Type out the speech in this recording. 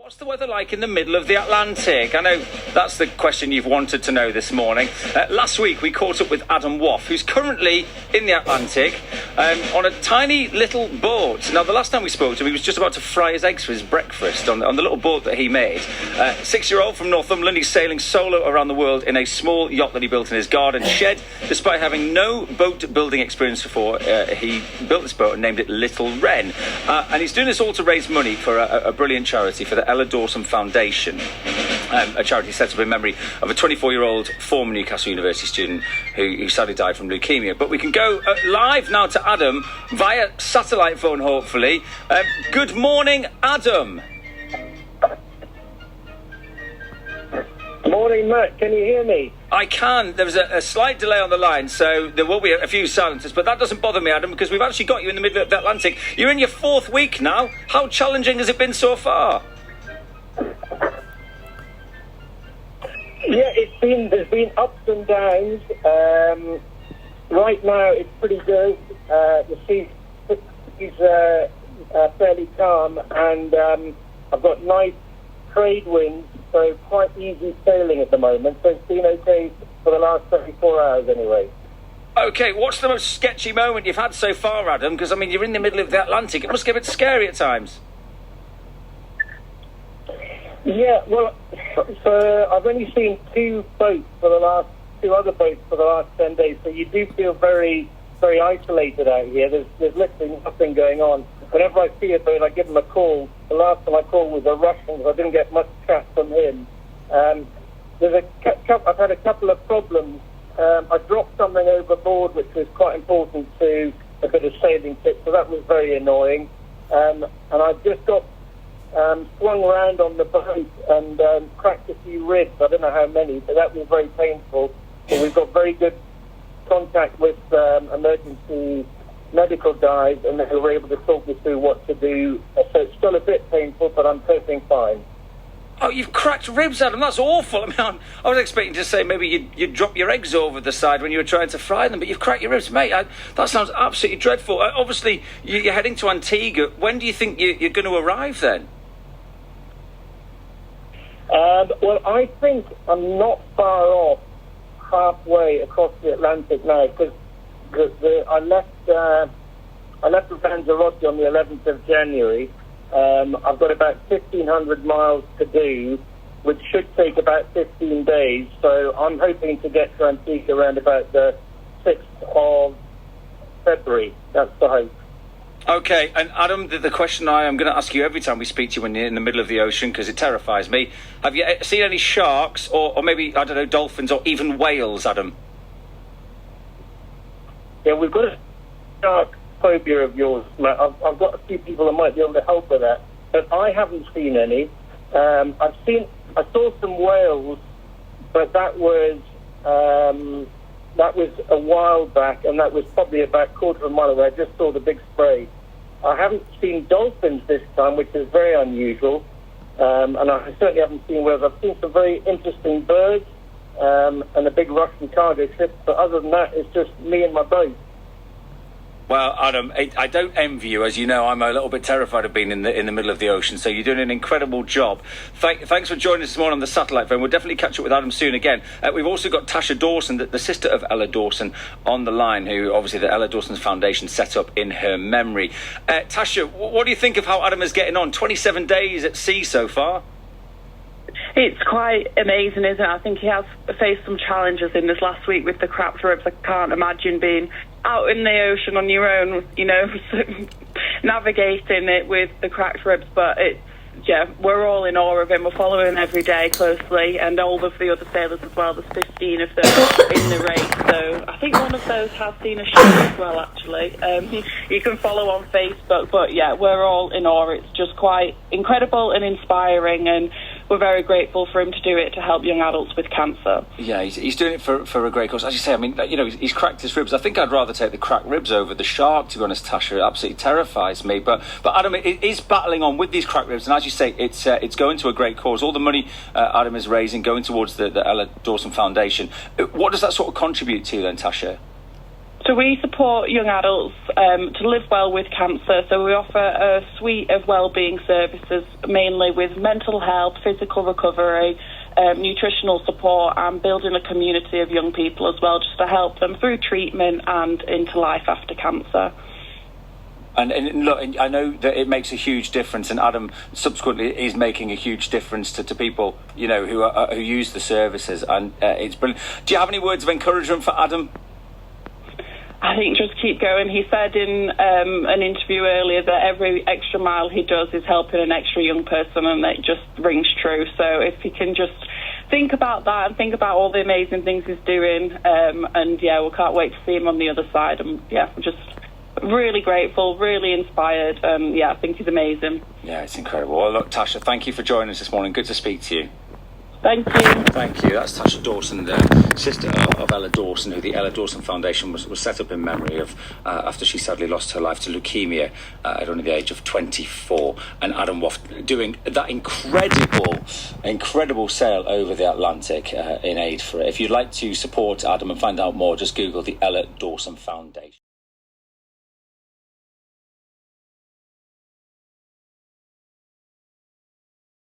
What's the weather like in the middle of the Atlantic? I know that's the question you've wanted to know this morning. Last week we caught up with Adam Waugh, who's currently in the Atlantic on a tiny little boat. Now, the last time we spoke to him, he was just about to fry his eggs for his breakfast on the little boat that he made. 6-year-old from Northumberland, he's sailing solo around the world in a small yacht that he built in his garden shed. Despite having no boat building experience before, he built this boat and named it Little Wren. And he's doing this all to raise money for a brilliant charity, for the Ella Dawson Foundation, a charity set up in memory of a 24-year-old former Newcastle University student who sadly died from leukemia. But we can go live now to Adam via satellite phone, hopefully. Good morning, Adam. Morning, Matt. Can you hear me? I can. There was a slight delay on the line, so there will be a few silences, but that doesn't bother me, Adam, because we've actually got you in the middle of the Atlantic. You're in your 4th week now. How challenging has it been so far? Yeah, there's been ups and downs. Right now, it's pretty good. The sea is fairly calm, and I've got nice trade winds, so quite easy sailing at the moment. So it's been okay for the last 24 hours anyway. Okay, what's the most sketchy moment you've had so far, Adam? Because, I mean, you're in the middle of the Atlantic. It must get a bit scary at times. Yeah, well, so I've only seen two other boats for the last 10 days, so you do feel very, very isolated out here. There's literally nothing going on. Whenever I see a boat, I give them a call. The last time I called was a Russian, because I didn't get much chat from him. I've had a couple of problems. I dropped something overboard, which was quite important to a bit of sailing tip, so that was very annoying. And I've just got swung around on the boat and cracked a few ribs. I don't know how many, but that was very painful. But we've got very good contact with emergency medical guys, and they were able to talk me through what to do. So it's still a bit painful, but I'm coping fine. Oh, you've cracked ribs, Adam. That's awful. I mean, I was expecting to say maybe you'd drop your eggs over the side when you were trying to fry them, but you've cracked your ribs, mate. That sounds absolutely dreadful. Obviously, you're heading to Antigua. When do you think you're going to arrive then? Well, I think I'm not far off halfway across the Atlantic now, because I left Lanzarote on the 11th of January. I've got about 1,500 miles to do, which should take about 15 days. So I'm hoping to get to Antigua around about the 6th of February. That's the hope. Okay, and Adam, the question I am going to ask you every time we speak to you when you're in the middle of the ocean, because it terrifies me, have you seen any sharks or maybe, I don't know, dolphins or even whales, Adam? Yeah, we've got a shark phobia of yours, Matt. I've got a few people that might be able to help with that, but I haven't seen any. I saw some whales, but that was a while back, and that was probably about a quarter of a mile away. I just saw the big spray. I haven't seen dolphins this time, which is very unusual, and I certainly haven't seen whales. I've seen some very interesting birds and a big Russian cargo ship, but other than that, it's just me and my boat. Well, Adam, I don't envy you. As you know, I'm a little bit terrified of being in the middle of the ocean, so you're doing an incredible job. Thanks for joining us this morning on the satellite phone. We'll definitely catch up with Adam soon again. We've also got Tasha Dawson, the sister of Ella Dawson, on the line, who obviously the Ella Dawson Foundation set up in her memory. Tasha, what do you think of how Adam is getting on? 27 days at sea so far. It's quite amazing, isn't it? I think he has faced some challenges in this last week with the cracked ribs. I can't imagine being out in the ocean on your own, navigating it with the cracked ribs. But we're all in awe of him. We're following every day closely, and all of the other sailors as well. There's 15 of them in the race. So I think one of those has seen a show as well, actually. You can follow on Facebook. But yeah, we're all in awe. It's just quite incredible and inspiring, and we're very grateful for him to do it to help young adults with cancer. Yeah, he's doing it for a great cause. As you say, I mean, he's cracked his ribs. I think I'd rather take the cracked ribs over the shark, to be honest, Tasha. It absolutely terrifies me. But Adam is battling on with these cracked ribs, and as you say, it's going to a great cause. All the money Adam is raising going towards the Ella Dawson Foundation. What does that sort of contribute to then, Tasha? So we support young adults to live well with cancer. So we offer a suite of wellbeing services, mainly with mental health, physical recovery, nutritional support, and building a community of young people as well, just to help them through treatment and into life after cancer. And look, I know that it makes a huge difference, and Adam subsequently is making a huge difference to people, you know, who use the services, and it's brilliant. Do you have any words of encouragement for Adam? I think just keep going. He said in an interview earlier that every extra mile he does is helping an extra young person, and it just rings true. So if he can just think about that and think about all the amazing things he's doing, and yeah, we can't wait to see him on the other side. And yeah, we're just really grateful, really inspired. Yeah, I think he's amazing. Yeah, it's incredible. Well, look, Tasha, thank you for joining us this morning. Good to speak to you. Thank you. Thank you. That's Tasha Dawson, the sister of Ella Dawson, who the Ella Dawson Foundation was set up in memory of after she sadly lost her life to leukemia at only the age of 24. And Adam Waugh doing that incredible sail over the Atlantic in aid for it. If you'd like to support Adam and find out more, just Google the Ella Dawson Foundation.